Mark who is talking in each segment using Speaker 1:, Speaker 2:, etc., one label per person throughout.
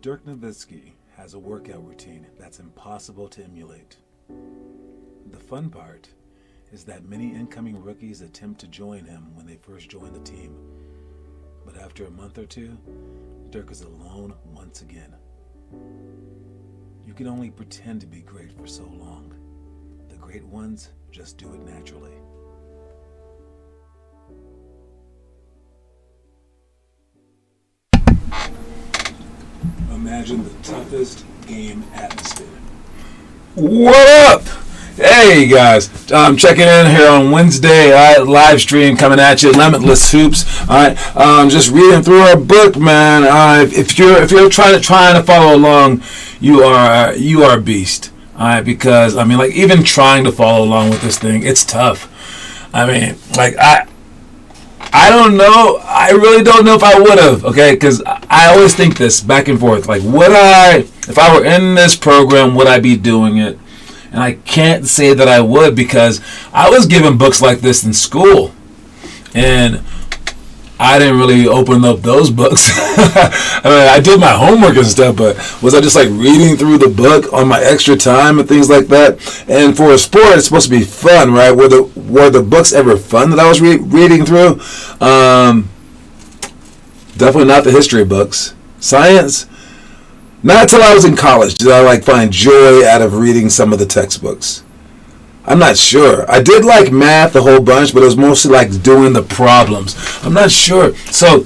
Speaker 1: Dirk Nowitzki has a workout routine that's impossible to emulate. The fun part is that many incoming rookies attempt to join him when they first join the team. But after a month or two, Dirk is alone once again. You can only pretend to be great for so long. The great ones just do it naturally. Imagine the toughest game atmosphere.
Speaker 2: What up? Hey guys, I'm checking in here on Wednesday. Live stream coming at you, Limitless Hoops. Just reading through our book, man. If you're trying to follow along, you are a beast. Because even trying to follow along with this thing, it's tough. I don't know. I really don't know if I would have, okay? Because I always think this back and forth. If I were in this program, would I be doing it? And I can't say that I would, because I was given books like this in school. And I didn't really open up those books. I did my homework and stuff, but was I just reading through the book on my extra time and things like that? And for a sport, it's supposed to be fun, right? Were the books ever fun that I was reading through? Definitely not the history books. Science, not until I was in college did I find joy out of reading some of the textbooks. I'm not sure. I did like math a whole bunch, but it was mostly doing the problems. I'm not sure. So,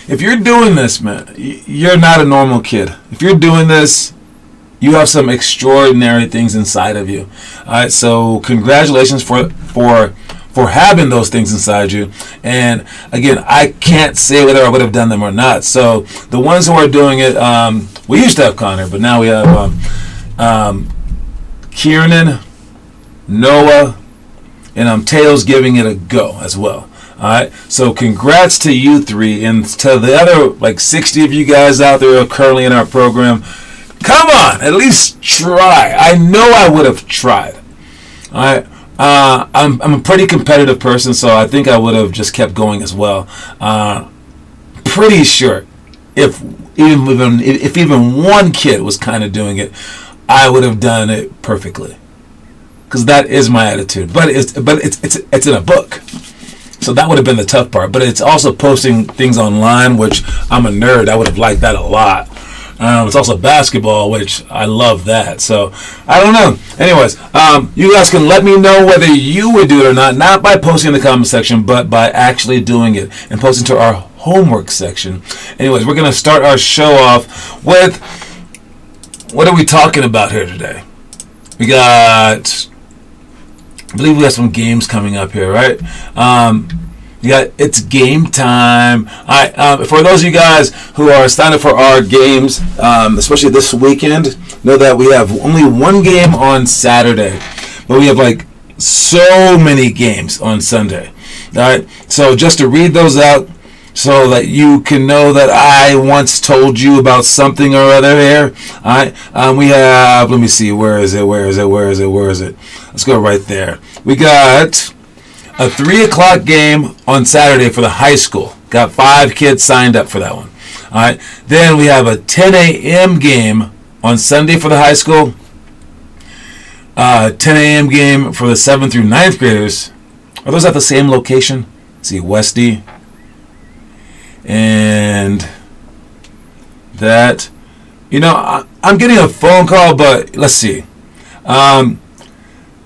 Speaker 2: if you're doing this, man, you're not a normal kid. If you're doing this, you have some extraordinary things inside of you. All right, so congratulations for having those things inside you. And again, I can't say whether I would have done them or not. So, the ones who are doing it, we used to have Connor, but now we have Kiernan, Noah, and Tails giving it a go as well. Alright, so congrats to you three, and to the other 60 of you guys out there who are currently in our program. Come on, at least try. I know I would have tried. Alright, I'm a pretty competitive person, so I think I would have just kept going as well. Pretty sure if even one kid was kind of doing it, I would have done it perfectly. Because that is my attitude, but it's in a book, so that would have been the tough part. But it's also posting things online, which I'm a nerd. I would have liked that a lot. It's also basketball, which I love that. So I don't know. Anyways, you guys can let me know whether you would do it or not by posting in the comment section, but by actually doing it and posting to our homework section. Anyways, we're gonna start our show off with, what are we talking about here today? I believe we have some games coming up here, right? It's game time. All right, for those of you guys who are signed up for our games, especially this weekend, know that we have only one game on Saturday, but we have so many games on Sunday. All right, so just to read those out, so that you can know that I once told you about something or other here. All right, we have, let me see, where is it? Let's go right there. We got a 3 o'clock game on Saturday for the high school. Got 5 kids signed up for that one. All right, then we have a 10 a.m. game on Sunday for the high school. 10 a.m. game for the 7th through 9th graders. Are those at the same location? Let's see, Westy. And that, I'm getting a phone call, but let's see.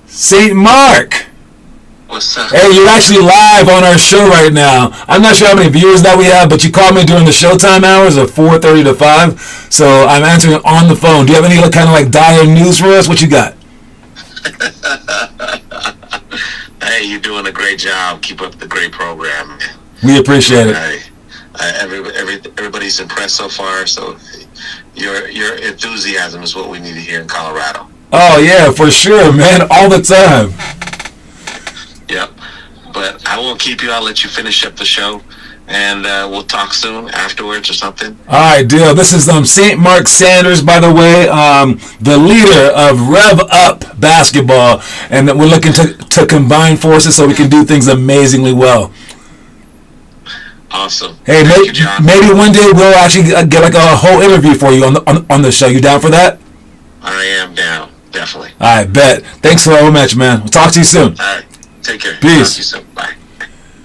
Speaker 2: St. Mark.
Speaker 3: What's up?
Speaker 2: Hey, you're actually live on our show right now. I'm not sure how many viewers that we have, but you called me during the showtime hours of 4:30 to 5. So I'm answering on the phone. Do you have any kind of dire news for us? What you got?
Speaker 3: Hey, you're doing a great job. Keep up the great program.
Speaker 2: We appreciate it.
Speaker 3: Everybody's impressed so far, so your enthusiasm is what we need to hear in Colorado.
Speaker 2: Oh yeah, for sure, man, all the time.
Speaker 3: Yep, but I won't keep you. I'll let you finish up the show, and we'll talk soon afterwards or something.
Speaker 2: All right, deal. This is St. Mark Sanders, by the way, the leader of Rev Up Basketball, and we're looking to combine forces so we can do things amazingly well.
Speaker 3: Awesome.
Speaker 2: Hey,
Speaker 3: Thank you, John.
Speaker 2: maybe one day we'll actually get like a whole interview for you on the show. You down for that?
Speaker 3: I am down. Definitely.
Speaker 2: All right, bet. Thanks so much, man. We'll talk to you soon.
Speaker 3: All right. Take care.
Speaker 2: Peace.
Speaker 3: Talk to you soon. Bye.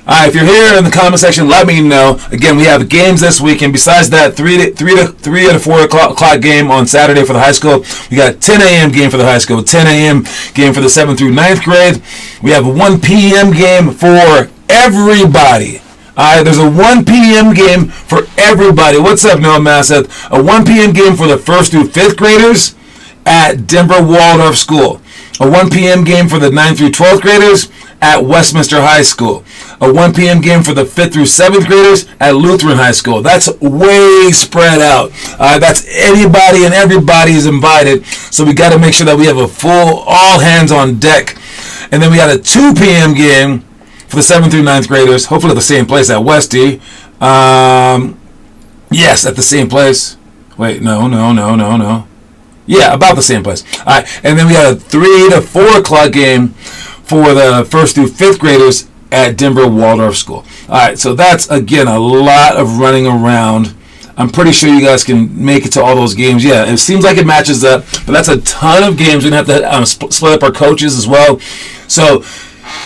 Speaker 2: All right, if you're here in the comment section, let me know. Again, we have games this weekend. Besides that, 3 to 4 o'clock game on Saturday for the high school. We got 10 a.m. game for the high school, 10 a.m. game for the 7th through 9th grade. We have a 1 p.m. game for everybody. All right, there's a 1 p.m. game for everybody. What's up, Noah Masseth? A 1 p.m. game for the 1st through 5th graders at Denver Waldorf School. A 1 p.m. game for the 9th through 12th graders at Westminster High School. A 1 p.m. game for the 5th through 7th graders at Lutheran High School. That's way spread out. That's anybody and everybody is invited. So we got to make sure that we have a full, all hands on deck. And then we got a 2 p.m. game for the 7th through 9th graders. Hopefully at the same place at Westy. Yes, at the same place. Wait, no. Yeah, about the same place. All right, and then we got a 3 to 4 o'clock game for the 1st through 5th graders at Denver Waldorf School. All right, so that's, again, a lot of running around. I'm pretty sure you guys can make it to all those games. Yeah, it seems like it matches up, but that's a ton of games. We're going to have to split up our coaches as well. So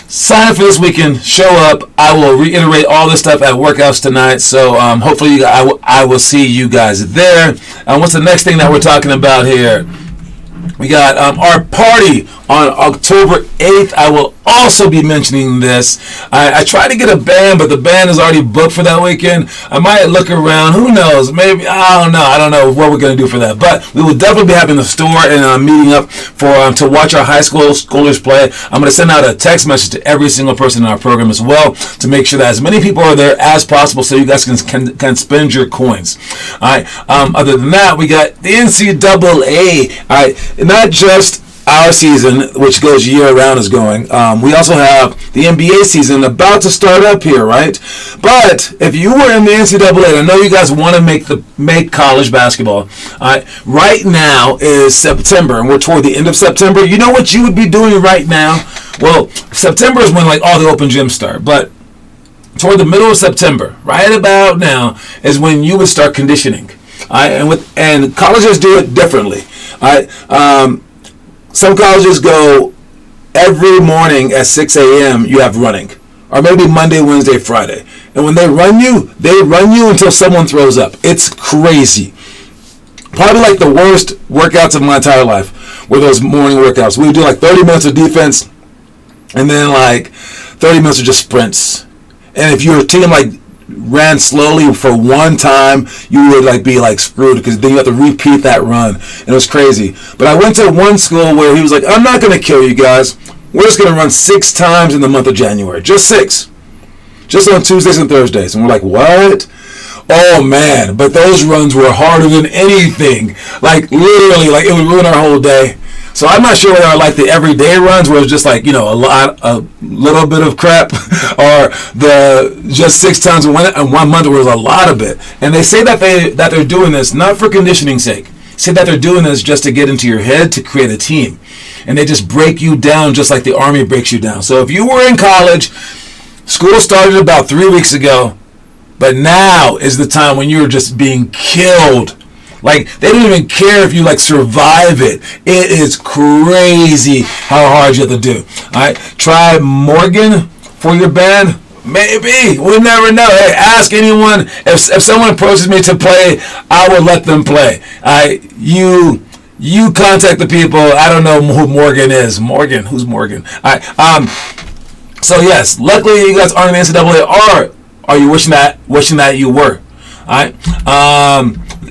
Speaker 2: sign up for this weekend. Show up. I will reiterate all this stuff at workouts tonight. So hopefully I will see you guys there. What's the next thing that we're talking about here? We got our party on October 8th. I will also be mentioning this. I tried to get a band, but the band is already booked for that weekend. I might look around. Who knows? Maybe. I don't know what we're going to do for that. But we will definitely be having the store and meeting up for to watch our high schoolers play. I'm going to send out a text message to every single person in our program as well to make sure that as many people are there as possible so you guys can spend your coins. All right. Other than that, we got the NCAA. All right. Not just our season, which goes year round, is going. We also have the NBA season about to start up here, right? But if you were in the NCAA, I know you guys want to make college basketball. Right now is September, and we're toward the end of September. You know what you would be doing right now? Well, September is when like all the open gyms start, but toward the middle of September, right about now, is when you would start conditioning. And colleges do it differently. Some colleges go every morning at 6 a.m. you have running, or maybe Monday, Wednesday, Friday. And when they run you until someone throws up. It's crazy. Probably like the worst workouts of my entire life were those morning workouts. We would do like 30 minutes of defense and then like 30 minutes of just sprints. And if your team like ran slowly for one time, you would like be like screwed because then you have to repeat that run. And it was crazy. But I went to one school where he was like, I'm not going to kill you guys. We're just going to run 6 times in the month of January. Just 6. Just on Tuesdays and Thursdays. And we're like, what? Oh man, but those runs were harder than anything. Like literally, like it would ruin our whole day. So I'm not sure whether I like the everyday runs where it's just like, a little bit of crap, or the just 6 times in one month where it was a lot of it. And they say that they're doing this not for conditioning's sake. Say that they're doing this just to get into your head to create a team. And they just break you down just like the Army breaks you down. So if you were in college, school started about 3 weeks ago, but now is the time when you're just being killed. Like, they don't even care if you, like, survive it. It is crazy how hard you have to do. All right? Try Morgan for your band. Maybe. We'll never know. Hey, ask anyone. If someone approaches me to play, I will let them play. All right? You contact the people. I don't know who Morgan is. Morgan? Who's Morgan? All right. So, yes. Luckily, you guys aren't in the NCAA. Or are you wishing that you were? All right?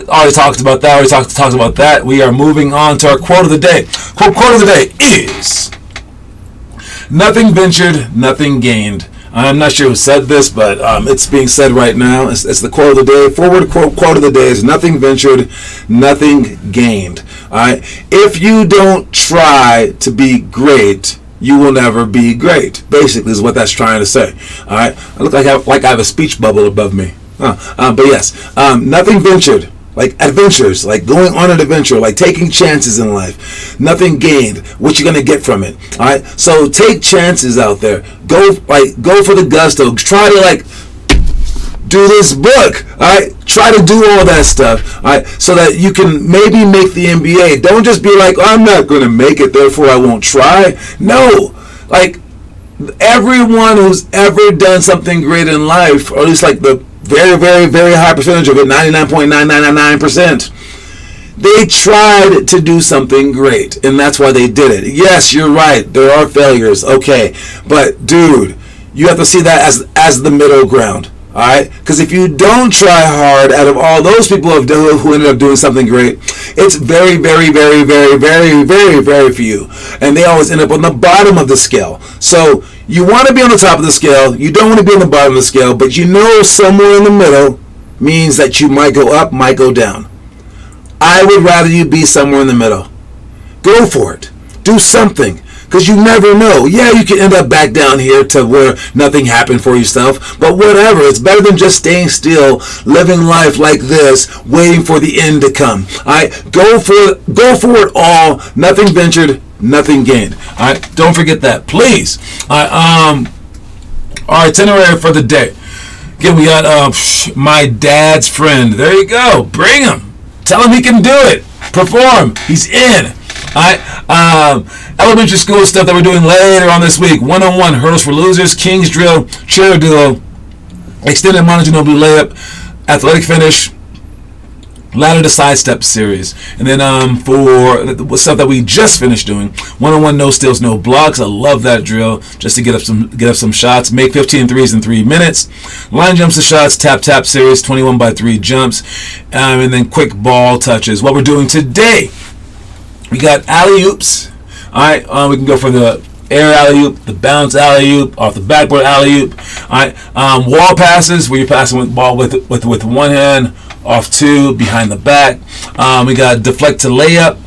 Speaker 2: Already talked about that. We are moving on to our quote of the day. Quote of the day is, nothing ventured, nothing gained. I'm not sure who said this, but it's being said right now. It's the quote of the day. Forward quote of the day is, nothing ventured, nothing gained. All right? If you don't try to be great, you will never be great. Basically is what that's trying to say. All right? I look like I have a speech bubble above me. But yes, nothing ventured. Like adventures, like going on an adventure, like taking chances in life. Nothing gained. What you gonna get from it? All right. So take chances out there. Go for the gusto. Try to do this book. All right, try to do all that stuff. All right, so that you can maybe make the NBA. Don't just be like, I'm not going to make it, therefore I won't try. No, like everyone who's ever done something great in life, or at least like the very, very, very high percentage of it, 99.9999%. They tried to do something great, and that's why they did it. Yes, you're right. There are failures. Okay, but dude, you have to see that as the middle ground. All right, because if you don't try hard, out of all those people who ended up doing something great, it's very, very, very, very, very, very, very few, and they always end up on the bottom of the scale. So you want to be on the top of the scale. You don't want to be on the bottom of the scale, but you know somewhere in the middle means that you might go up, might go down. I would rather you be somewhere in the middle. Go for it. Do something. Because you never know. Yeah, you can end up back down here to where nothing happened for yourself. But whatever. It's better than just staying still, living life like this, waiting for the end to come. Alright? Go for it all. Nothing ventured, nothing gained. Alright? Don't forget that. Please. Our itinerary for the day. Again, we got my dad's friend. There you go. Bring him. Tell him he can do it. Perform. He's in. Alright, elementary school stuff that we're doing later on this week. One-on-one hurdles for losers, King's drill, chair duo, extended monoginobly layup, athletic finish, ladder to sidestep series. And then for the stuff that we just finished doing, one-on-one no steals, no blocks. I love that drill just to get up some shots. Make 15 threes in 3 minutes. Line jumps to shots, tap series, 21 by 3 jumps, and then quick ball touches. What we're doing today, we got alley-oops. Alright, we can go for the air alley-oop, the bounce alley-oop, off the backboard alley-oop. Alright, wall passes, where you're passing with ball with one hand, off two, behind the back. We got deflect to layup.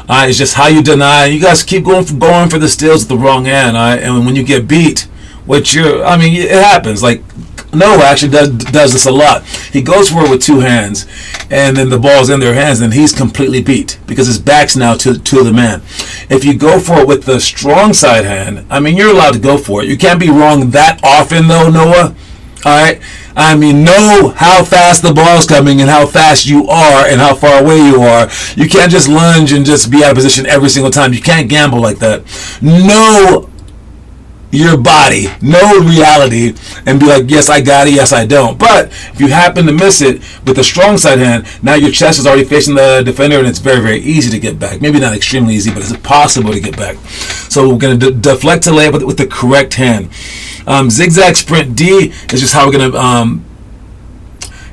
Speaker 2: It's just how you deny. You guys keep going for the steals with the wrong hand. Alright, and when you get beat, it happens. Like Noah actually does this a lot. He goes for it with two hands, and then the ball's in their hands, and he's completely beat because his back's now to the man. If you go for it with the strong side hand, you're allowed to go for it. You can't be wrong that often, though, Noah. All right? Know how fast the ball's coming and how fast you are and how far away you are. You can't just lunge and just be out of position every single time. You can't gamble like that. Know your body, know reality, and be like, yes, I got it, yes, I don't. But if you happen to miss it with the strong side hand, now your chest is already facing the defender, and it's very, very easy to get back. Maybe not extremely easy, but it's possible to get back. So we're going to deflect to layup with the correct hand. Zigzag sprint D is just how we're going to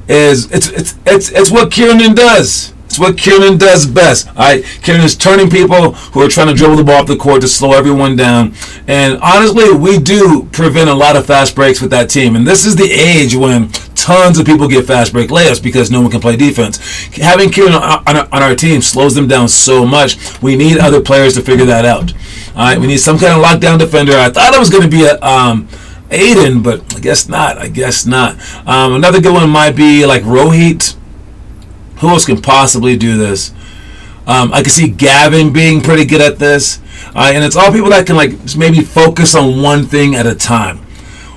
Speaker 2: it's what Kieran does. It's what Kieran does best. Alright, Kieran is turning people who are trying to dribble the ball off the court to slow everyone down. And honestly, we do prevent a lot of fast breaks with that team. And this is the age when tons of people get fast break layups because no one can play defense. Having Kieran on our team slows them down so much. We need other players to figure that out. Alright, we need some kind of lockdown defender. I thought it was going to be Aiden, but I guess not. Another good one might be like Rohit. Who else can possibly do this? I can see Gavin being pretty good at this. And it's all people that can maybe focus on one thing at a time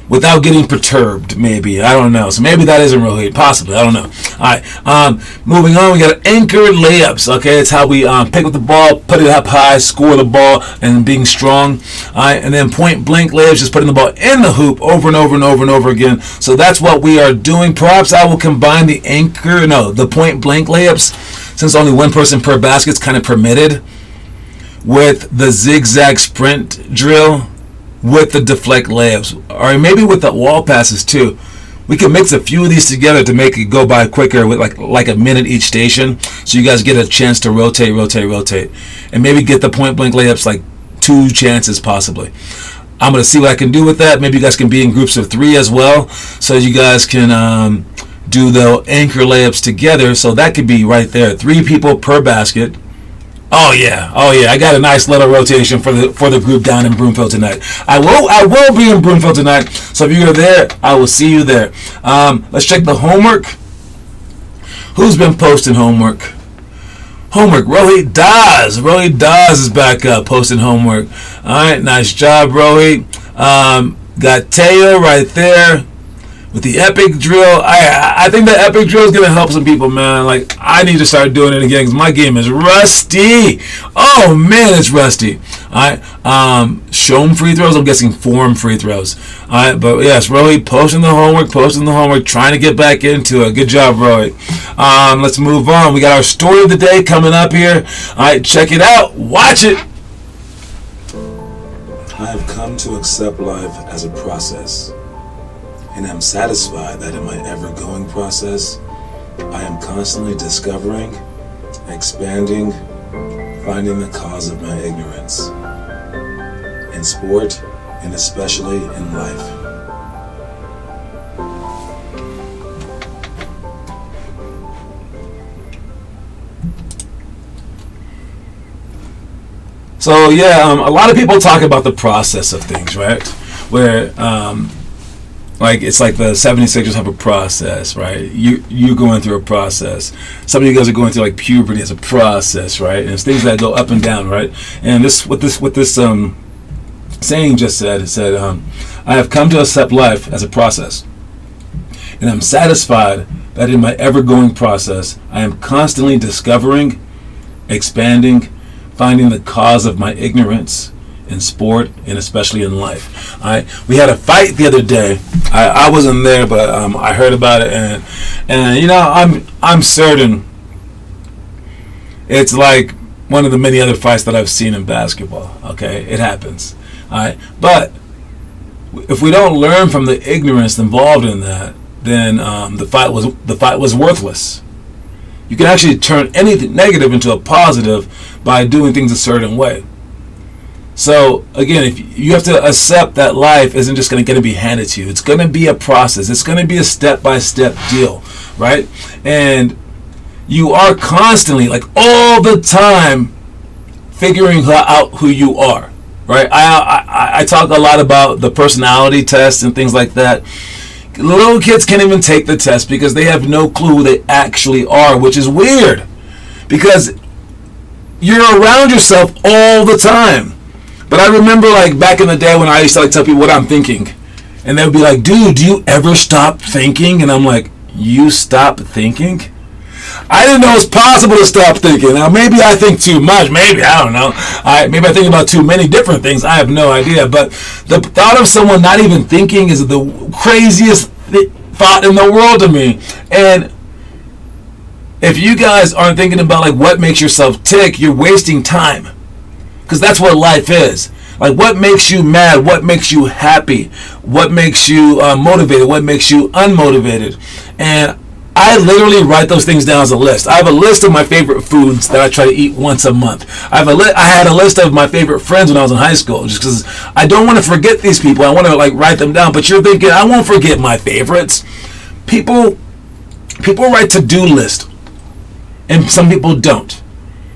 Speaker 2: without getting perturbed, maybe. I don't know. So maybe that isn't really possibly. I don't know. All right. Moving on, we got anchored layups. Okay, it's how we pick up the ball, put it up high, score the ball, and being strong. All right, and then point blank layups, just putting the ball in the hoop over and over and over and over again. So that's what we are doing. Perhaps I will combine the point blank layups, since only one person per basket is kind of permitted, with the zigzag sprint drill, with the deflect layups, or maybe with the wall passes too. We can mix a few of these together to make it go by quicker with like a minute each station, so you guys get a chance to rotate, and maybe get the point blank layups like 2 chances possibly. I'm going to see what I can do with that. Maybe you guys can be in groups of 3 as well, so you guys can do the anchor layups together. So that could be right there, 3 people per basket. Oh yeah. I got a nice little rotation for the group down in Broomfield tonight. I will be in Broomfield tonight. So if you're there, I will see you there. Let's check the homework. Who's been posting homework? Rohit Daz. Rohit Daz is back up posting homework. All right, nice job, Rohit. Got Teo right there. with the epic drill. I think the epic drill is gonna help some people, man. Like, I need to start doing it again because my game is rusty. Oh man, it's rusty. All right. Show 'em free throws. I'm guessing form free throws. All right. But yes, Rohit, posting the homework, trying to get back into it. Good job, Rohit. Let's move on. We got our story of the day coming up here. All right, check it out. Watch it.
Speaker 1: I have come to accept life as a process, and am satisfied that in my ever-going process, I am constantly discovering, expanding, finding the cause of my ignorance, in sport and especially in life.
Speaker 2: So yeah, a lot of people talk about the process of things, right? Where like it's like the 76ers have a process, right? You going through a process. Some of you guys are going through like puberty as a process, right? And it's things that go up and down, right? And what this saying just said, it said, I have come to accept life as a process, and I'm satisfied that in my ever-going process, I am constantly discovering, expanding, finding the cause of my ignorance in sport and especially in life. We had a fight the other day. I wasn't there, but I heard about it, and you know, I'm certain it's like one of the many other fights that I've seen in basketball. Okay, it happens. But if we don't learn from the ignorance involved in that, then the fight was worthless. You can actually turn anything negative into a positive by doing things a certain way. So again, if you have to accept that life isn't just going to be handed to you. It's going to be a process. It's going to be a step-by-step deal, right? And you are constantly, like all the time, figuring out who you are, right? I talk a lot about the personality test and things like that. Little kids can't even take the test because they have no clue who they actually are, which is weird because you're around yourself all the time. But I remember like back in the day when I used to like tell people what I'm thinking, and they would be like, dude, do you ever stop thinking? And I'm like, you stop thinking? I didn't know it was possible to stop thinking. Now maybe I think too much, maybe, I don't know. Maybe I think about too many different things, I have no idea. But the thought of someone not even thinking is the craziest thought in the world to me. And if you guys aren't thinking about like what makes yourself tick, you're wasting time. Because that's what life is. Like, what makes you mad? What makes you happy? What makes you motivated? What makes you unmotivated? And I literally write those things down as a list. I have a list of my favorite foods that I try to eat once a month. I had a list of my favorite friends when I was in high school, just because I don't want to forget these people. I want to like write them down. But you're thinking, I won't forget my favorites. People write to-do list, and some people don't.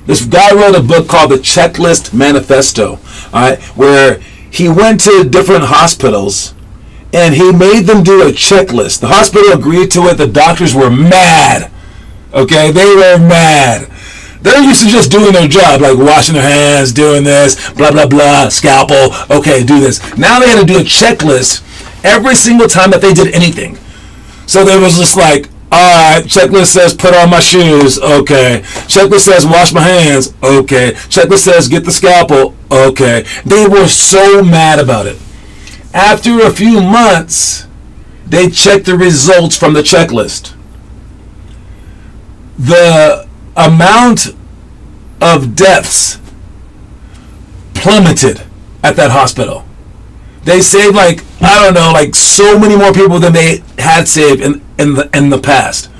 Speaker 2: This guy wrote a book called The Checklist Manifesto, where he went to different hospitals and he made them do a checklist. The hospital agreed to it. The doctors were mad. Okay, they were mad. They're used to just doing their job, like washing their hands, doing this, blah, blah, blah, scalpel, okay, do this. Now they had to do a checklist every single time that they did anything. So there was just like, alright, checklist says put on my shoes, okay. Checklist says wash my hands, okay. Checklist says get the scalpel, okay. They were so mad about it. After a few months, they checked the results from the checklist. The amount of deaths plummeted at that hospital. They saved like, I don't know, like so many more people than they had saved in the past.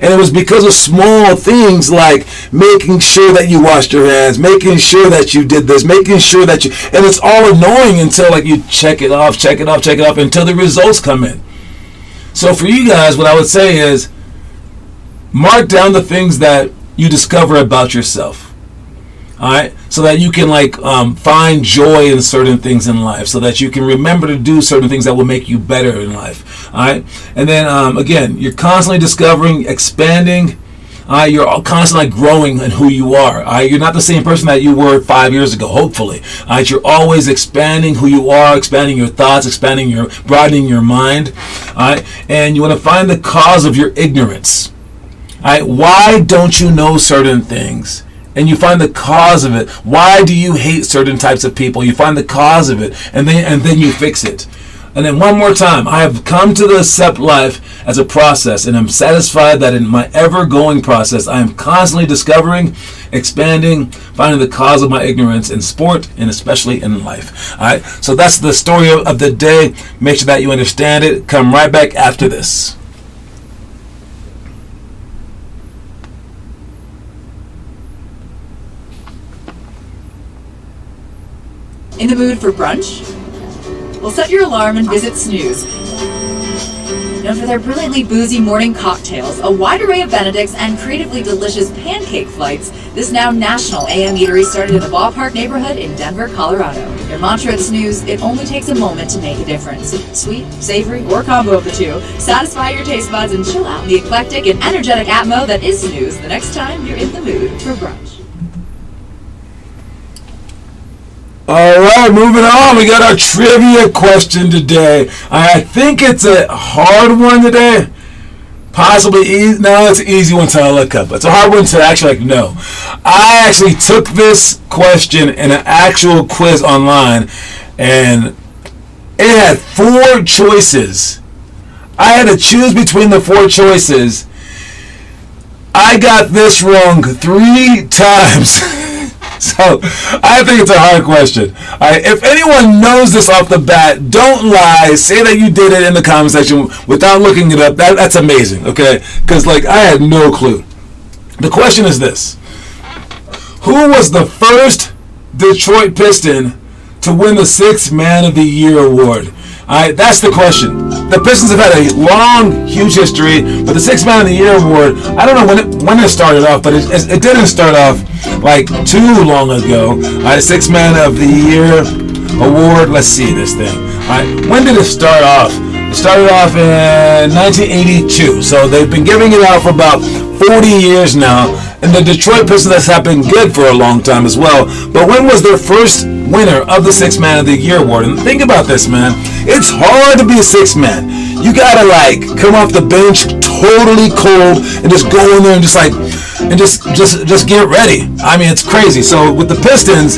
Speaker 2: And it was because of small things like making sure that you washed your hands, making sure that you did this, making sure that you, and it's all annoying until like you check it off until the results come in. So for you guys, what I would say is mark down the things that you discover about yourself. All right, so that you can like find joy in certain things in life, so that you can remember to do certain things that will make you better in life. All right, and then again, you're constantly discovering, expanding, You're constantly growing in who you are. You're not the same person that you were 5 years ago, hopefully. You're always expanding who you are, expanding your thoughts, broadening your mind. And you want to find the cause of your ignorance. Why don't you know certain things? And you find the cause of it. Why do you hate certain types of people? You find the cause of it, and then you fix it. And then one more time, I have come to accept life as a process, and I'm satisfied that in my ever-going process, I am constantly discovering, expanding, finding the cause of my ignorance in sport and especially in life. All right, so that's the story of the day. Make sure that you understand it. Come right back after this.
Speaker 4: In the mood for brunch? Well, set your alarm and visit Snooze. Known for their brilliantly boozy morning cocktails, a wide array of Benedicts, and creatively delicious pancake flights, this now national AM eatery started in the Ballpark neighborhood in Denver, Colorado. Their mantra at Snooze: it only takes a moment to make a difference. Sweet, savory, or combo of the two, satisfy your taste buds and chill out in the eclectic and energetic atmo that is Snooze the next time you're in the mood for brunch.
Speaker 2: All right, moving on. We got our trivia question today. I think it's a hard one today. Possibly easy. No, it's an easy one to look up. It's a hard one to actually know. I actually took this question in an actual quiz online, and it had 4 choices. I had to choose between the 4 choices. I got this wrong 3 times. So, I think it's a hard question. If anyone knows this off the bat, don't lie. Say that you did it in the comment section without looking it up. That's amazing, okay? Because, I had no clue. The question is this. Who was the first Detroit Piston to win the 6th Man of the Year award? That's the question. The Pistons have had a long, huge history, but the 6th Man of the Year award, I don't know when it started off, but it didn't start off too long ago. 6th Man of the Year award, let's see this thing. When did it start off? It started off in 1982, so they've been giving it out for about 40 years now, and the Detroit Pistons has been good for a long time as well. But when was their first winner of the 6th Man of the Year award? And think about this, man. It's hard to be a 6th man. You gotta come off the bench totally cold and just go in there and just get ready. I mean, it's crazy. So with the Pistons,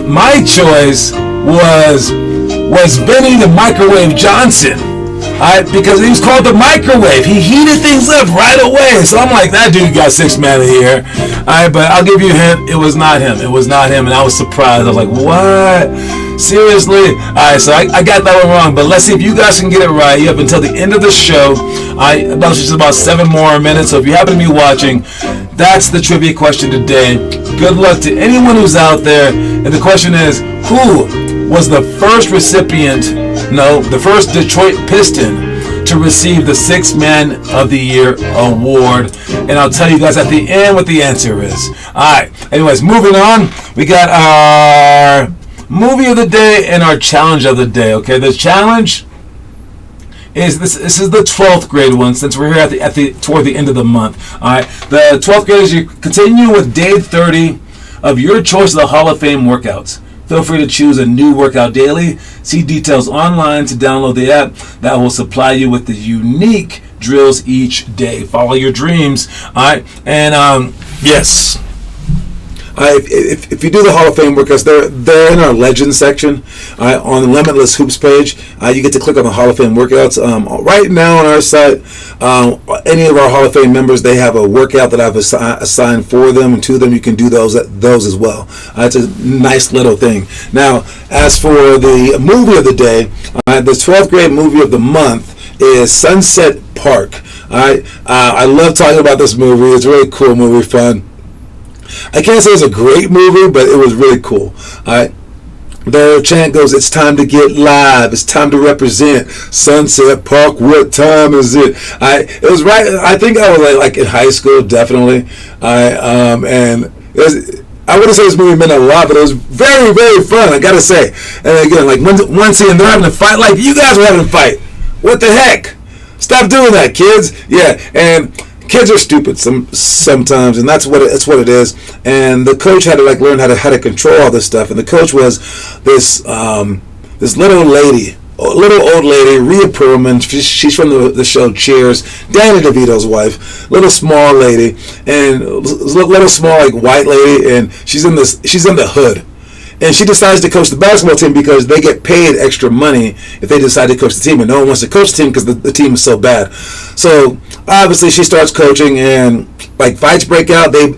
Speaker 2: my choice was Benny the Microwave Johnson. Because he was called the Microwave. He heated things up right away. So I'm like, that dude got 6th Man of the Year. But I'll give you a hint. It was not him. It was not him. And I was surprised. I was like, what? Seriously? So I got that one wrong. But let's see if you guys can get it right. You have until the end of the show. That's just about 7 more minutes. So if you happen to be watching, that's the trivia question today. Good luck to anyone who's out there. And the question is, who was the first the first Detroit Piston to receive the 6th Man of the Year award? And I'll tell you guys at the end what the answer is. Alright, anyways, moving on. We got our movie of the day and our challenge of the day. Okay, the challenge is this is the 12th grade one, since we're here toward the end of the month. Alright, the 12th graders, you continue with day 30 of your choice of the Hall of Fame workouts. Feel free to choose a new workout daily. See details online to download the app that will supply you with the unique drills each day. Follow your dreams. All right. And yes. If you do the Hall of Fame workouts, they're in our Legends section on the Limitless Hoops page. You get to click on the Hall of Fame workouts. Right now on our site, any of our Hall of Fame members, they have a workout that I've assigned for them and to them. You can do those as well. It's a nice little thing. Now, as for the movie of the day, the 12th grade movie of the month is Sunset Park. I love talking about this movie. It's a really cool movie, fun. I can't say it's a great movie, but it was really cool. The chant goes, "It's time to get live. It's time to represent Sunset Park. What time is it?" It was right. I think I was like in high school, definitely. And it was, I wouldn't say this movie meant a lot, but it was very, very fun. I gotta say. And again, one scene they're having a fight, like you guys were having a fight. What the heck? Stop doing that, kids. Yeah, and kids are stupid sometimes, and that's what it is. And the coach had to like learn how to control all this stuff. And the coach was this little lady. Little old lady, Rhea Perlman. She's from the show Cheers. Danny DeVito's wife. Little small lady, and little small like white lady, and she's in the hood, and she decides to coach the basketball team because they get paid extra money if they decide to coach the team, and no one wants to coach the team because the team is so bad. So obviously she starts coaching, and like fights break out. They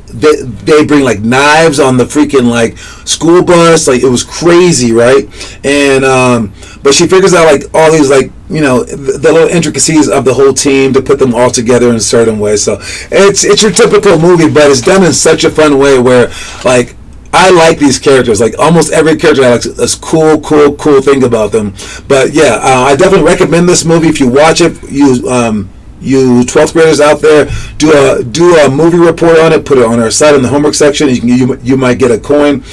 Speaker 2: bring like knives on the freaking like school bus. Like it was crazy, right? And but she figures out like all these like the little intricacies of the whole team to put them all together in a certain way. So it's your typical movie, but it's done in such a fun way where like I like these characters. Like almost every character has like, this cool thing about them. But yeah, I definitely recommend this movie. If you watch it, you 12th graders out there, do a movie report on it. Put it on our site in the homework section. You might get a coin.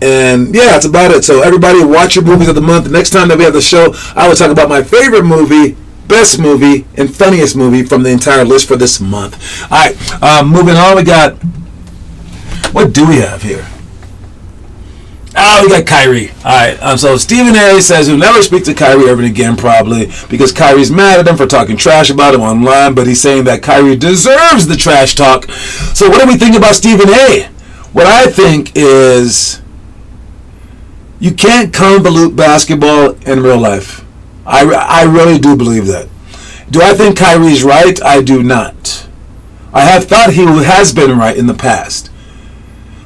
Speaker 2: And yeah, that's about it. So everybody, watch your movies of the month. The next time that we have the show, I will talk about my favorite movie, best movie, and funniest movie from the entire list for this month. All right, moving on. We got, what do we have here? We got Kyrie. All right, so Stephen A. says he'll never speak to Kyrie ever again, probably because Kyrie's mad at him for talking trash about him online, but he's saying that Kyrie deserves the trash talk. So what do we think about Stephen A.? What I think is you can't convolute basketball in real life. I really do believe that. Do I think Kyrie's right? I do not. I have thought he has been right in the past.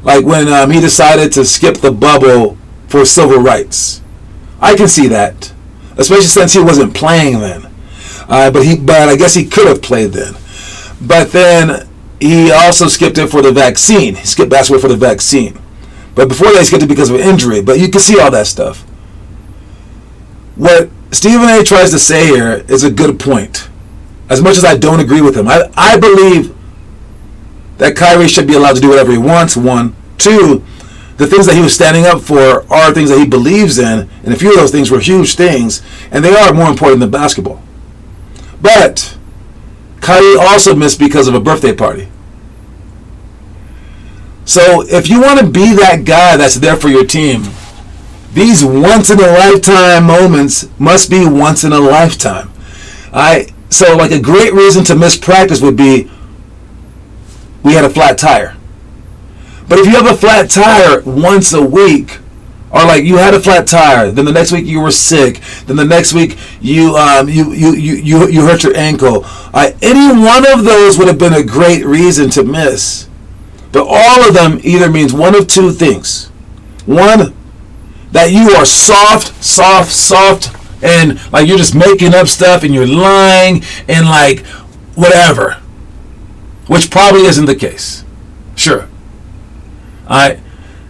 Speaker 2: Like when he decided to skip the bubble for civil rights. I can see that. Especially since he wasn't playing then. But I guess he could have played then. But then he also skipped it for the vaccine. He skipped basketball for the vaccine. But before that, he skipped it because of an injury. But you can see all that stuff. What Stephen A. tries to say here is a good point. As much as I don't agree with him. I believe that Kyrie should be allowed to do whatever he wants, one. Two, the things that he was standing up for are things that he believes in, and a few of those things were huge things, and they are more important than basketball. But Kyrie also missed because of a birthday party. So if you want to be that guy that's there for your team, these once-in-a-lifetime moments must be once in a lifetime. So like a great reason to miss practice would be we had a flat tire. But if you have a flat tire once a week, or like you had a flat tire, then the next week you were sick, then the next week you hurt your ankle. Any one of those would have been a great reason to miss. But all of them either means one of two things. One, that you are soft, and like you're just making up stuff and you're lying and like whatever. Which probably isn't the case. Sure.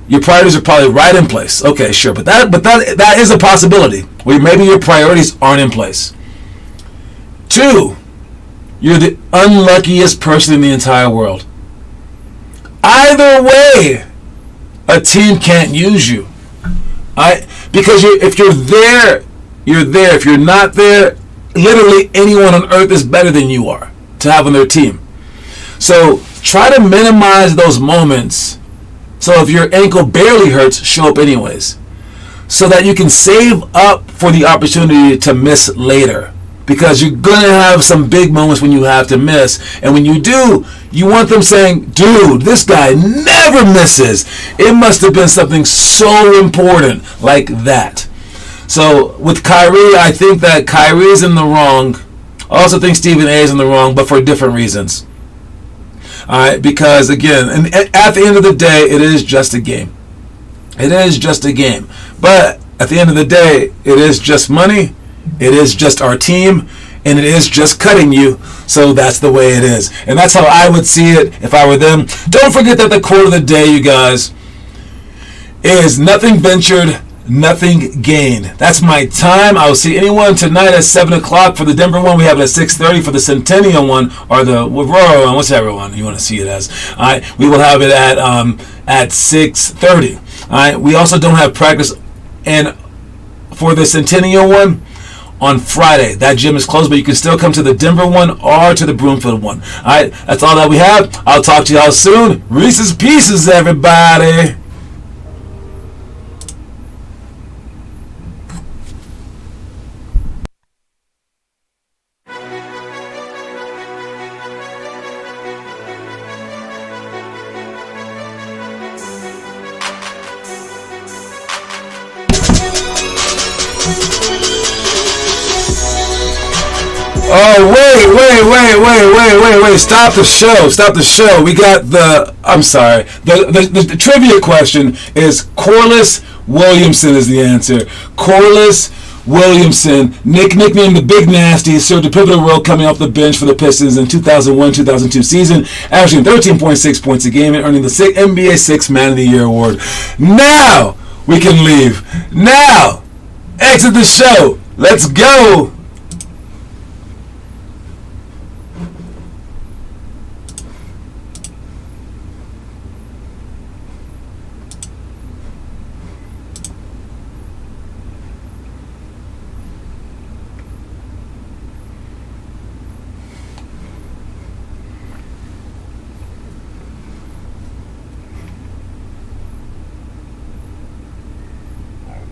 Speaker 2: Your priorities are probably right in place. Okay, sure. But that is a possibility where maybe your priorities aren't in place. Two, you're the unluckiest person in the entire world. Either way, a team can't use you. Because if you're there, you're there. If you're not there, literally anyone on earth is better than you are to have on their team. So try to minimize those moments. So if your ankle barely hurts, show up anyways. So that you can save up for the opportunity to miss later. Because you're going to have some big moments when you have to miss. And when you do, you want them saying, dude, this guy never misses. It must have been something so important like that. So with Kyrie, I think that Kyrie is in the wrong. I also think Stephen A is in the wrong, but for different reasons. Because again, and at the end of the day, it is just a game. It is just a game. But at the end of the day, it is just money. It is just our team. And it is just cutting you. So that's the way it is. And that's how I would see it if I were them. Don't forget that the quote of the day, you guys, is nothing ventured, nothing gained. That's my time. I will see anyone tonight at 7 o'clock for the Denver one. We have it at 6:30 for the Centennial one, or the Aurora one, whichever one you want to see it as. All right, we will have it at 6:30. All right, we also don't have practice, and for the Centennial one, on Friday. That gym is closed, but you can still come to the Denver one or to the Broomfield one. All right, that's all that we have. I'll talk to y'all soon. Reese's Pieces, everybody. Oh, wait. Stop the show. We got I'm sorry. The trivia question is Corliss Williamson is the answer. Corliss Williamson, nicknamed the Big Nasty, served a pivotal role coming off the bench for the Pistons in 2001-2002 season, averaging 13.6 points a game and earning the NBA Sixth Man of the Year award. Now we can leave. Now, exit the show. Let's go.